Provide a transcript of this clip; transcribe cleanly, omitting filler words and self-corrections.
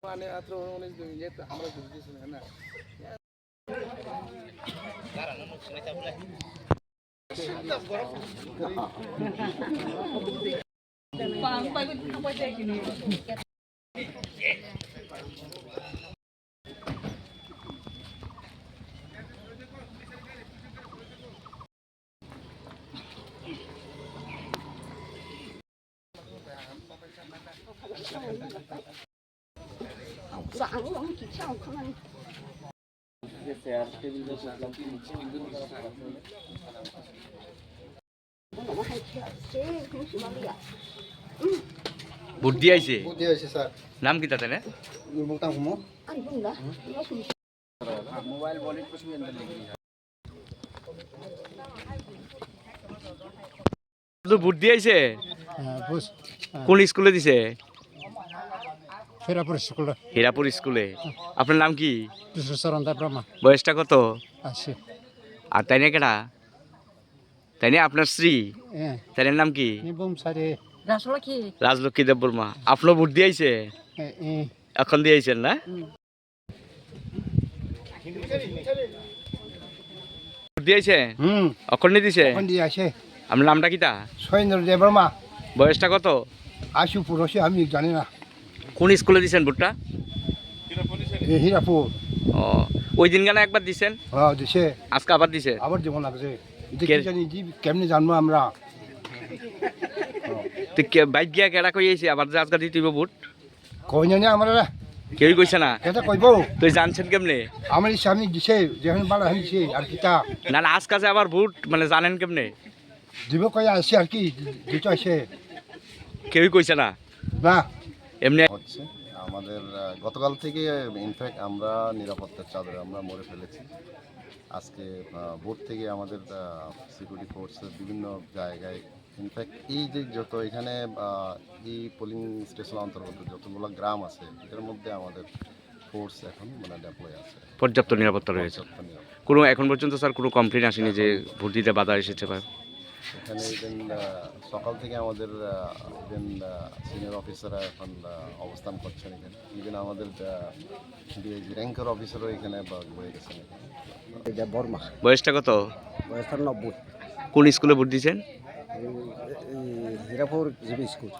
মানে মাত্র 19 দিন যেতে আমরা বুঝতেছি না বুদ্ধি আইছে স্যার নাম কি তাতে মোবাইল वॉलेट कुछ भी अंदर लेके তো বুদ্ধি আইছে কোন স্কুলে দিছে হীরাপুর স্কুলে আপনার নাম কি বয়সটা কত আর তাই না কেডা তাই না আপনার স্ত্রী তাই নাম কি রাজলক্ষ্মী দেববর্মা আপনার বুদ্ধি আইছে এখন দিয়ে আইছেন না বুদ্ধি আইছে এখন নিয়ে দিছে আপনার নামটা কিটা সৈন্দ্র দেববর্মা বয়সটা কত আশু পুরুষে আমি জানি না কোন স্কুলে দিছেন ভুট্টা হীরাপুর ও ওই দিন গানা একবার দিছেন হ্যাঁ দিছে আজকে আবার দিছে আবার যেমন লাগছে জানি কেমনি জানবো আমরা তো বাইক গিয়া কেডা কই আইছে আবার যে আজকে দিতে ভোট কই জানি আমরা কেউই কইছে না এটা কইব তুই জানছেন কেমনে আমার স্বামী দিছে যেখানে বাড়া দিছে আর কিটা না না আজ কাছে আবার ভোট মানে জানেন কেমনে দিব কই আসছে আর কি দিতে আসে কেউই কইছে না না এমনি হচ্ছে আমাদের গতকাল থেকে ইনফ্যাক্ট আমরা নিরাপত্তার চাদরে আমরা মরে ফেলেছি আজকে ভোর থেকে আমাদের সিকিউরিটি ফোর্সের বিভিন্ন জায়গায় ইনফ্যাক্ট এই যে যত এখানে এই পোলিং স্টেশন অন্তর্গত যতগুলো গ্রাম আছে এটার মধ্যে আমাদের ফোর্স এখন মানে ডেপ্লয় আছে পর্যাপ্ত নিরাপত্তা রয়েছে কোনো এখন পর্যন্ত স্যার কোনো কমপ্লেন আসেনি যে ভোট দিতে বাধা এসেছে বা এখানে ইভেন সকাল থেকে আমাদের ইভেন সিনিয়র অফিসাররা এখন অবস্থান করছেন এখানে ইভেন আমাদের র্যাঙ্কের অফিসারও এখানে হয়ে গেছেন বর্মা বয়সটা কত বয়সটা 90 কোন স্কুলে ভোট দিয়েছেন হীরাপুর জিবি স্কুল